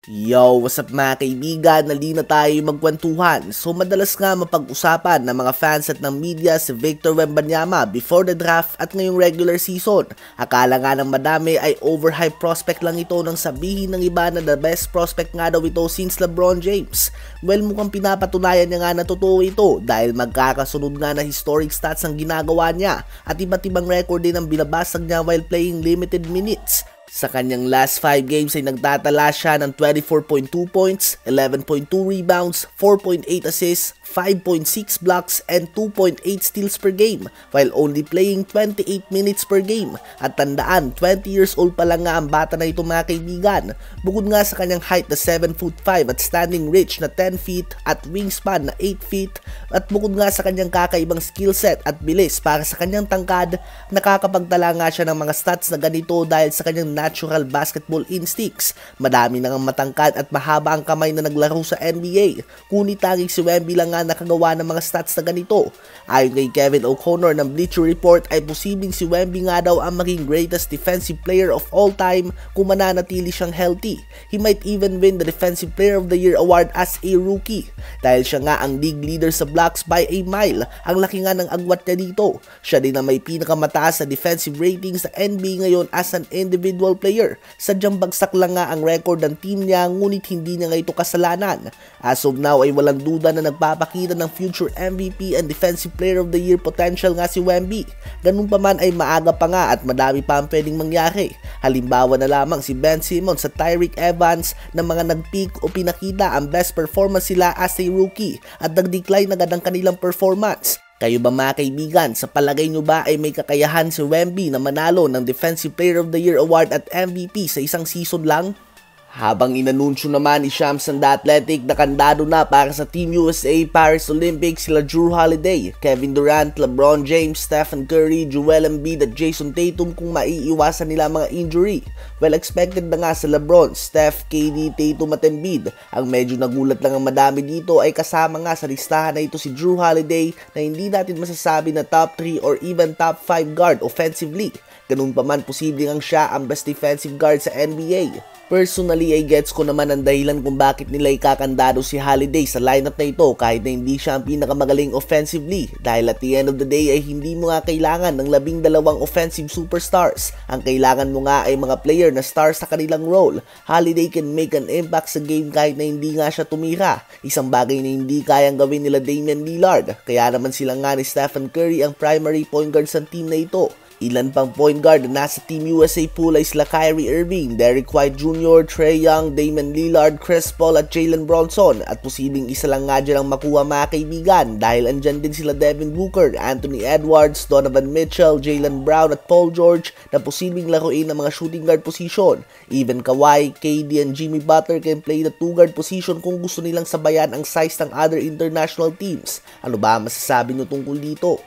Yo, what's up mga kaibigan? Nali na tayo magkwentuhan. So madalas nga mapag-usapan ng mga fans at ng media si Victor Wembanyama before the draft at ngayong regular season. Akala nga ng madami ay overhyped prospect lang ito nang sabihin ng iba na the best prospect nga daw ito since LeBron James. Well, mukhang pinapatunayan niya nga na totoo ito dahil magkakasunod nga na historic stats ang ginagawa niya at iba't ibang record din ang binabasag niya while playing limited minutes. Sa kanyang last 5 games ay nagtatala siya ng 24.2 points, 11.2 rebounds, 4.8 assists, 5.6 blocks, and 2.8 steals per game while only playing 28 minutes per game. At tandaan, 20 years old pa lang nga ang bata na ito mga kaibigan. Bukod nga sa kanyang height na 7'5" at standing reach na 10 feet at wingspan na 8 feet at bukod nga sa kanyang kakaibang skill set at bilis para sa kanyang tangkad, nakakapagtala nga siya ng mga stats na ganito dahil sa kanyang natural basketball instincts. Madami nang matangkad at mahaba ang kamay na naglaro sa NBA. Kunit tanging si Wemby lang nga nakagawa ng mga stats na ganito. Ayon kay Kevin O'Connor ng Bleacher Report ay posibleng si Wemby nga daw ang maging greatest defensive player of all time kung mananatili siyang healthy. He might even win the Defensive Player of the Year award as a rookie. Dahil siya nga ang league leader sa blocks by a mile. Ang laki nga ng agwat niya dito. Siya din ang may pinakamataas na defensive rating sa NBA ngayon as an individual player. Sadyang bagsak lang nga ang record ng team niya ngunit hindi niya nga ito kasalanan. As of now ay walang duda na nagpapakita ng future MVP and Defensive Player of the Year potential nga si Wemby. Ganun pa man ay maaga pa nga at madami pa ang pwedeng mangyari. Halimbawa na lamang si Ben Simmons sa Tyreke Evans na mga nag-peak o pinakita ang best performance sila as a rookie at nag-decline agad ang kanilang performance. Kayo ba mga kaibigan, sa palagay nyo ba ay may kakayahan si Wemby na manalo ng Defensive Player of the Year award at MVP sa isang season lang? Habang inanunsyo naman ni Shams and The Athletic na kandado na para sa Team USA Paris Olympics sila Jrue Holiday, Kevin Durant, LeBron James, Stephen Curry, Joel Embiid at Jason Tatum kung maiiwasan nila mga injury. Well, expected na nga sa LeBron, Steph, KD, Tatum at Embiid. Ang medyo nagulat lang ang madami dito ay kasama nga sa listahan na ito si Jrue Holiday na hindi natin masasabi na top 3 or even top 5 guard offensively. Ganun pa man posibleng ang siya ang best defensive guard sa NBA. Personally ay gets ko naman ang dahilan kung bakit nila ikakandado si Holiday sa lineup na ito kahit na hindi siya ang pinakamagaling offensively dahil at the end of the day ay hindi mo nga kailangan ng 12 offensive superstars. Ang kailangan mo nga ay mga player na stars sa kanilang role. Holiday can make an impact sa game kahit na hindi nga siya tumira. Isang bagay na hindi kayang gawin nila Damian Lillard. Kaya naman sila nga ni Stephen Curry ang primary point guard sa team na ito. Ilan pang point guard na nasa Team USA pool ay sila Kyrie Irving, Derrick White Jr., Trae Young, Damian Lillard, Chris Paul at Jalen Bronson at posibleng isa lang nga dyan ang makuha mga kaibigan dahil andyan din sila Devin Booker, Anthony Edwards, Donovan Mitchell, Jaylen Brown at Paul George na posibleng laruin ng mga shooting guard position. Even Kawhi, KD and Jimmy Butler can play the two guard position kung gusto nilang sabayan ang size ng other international teams. Ano ba masasabi nyo tungkol dito?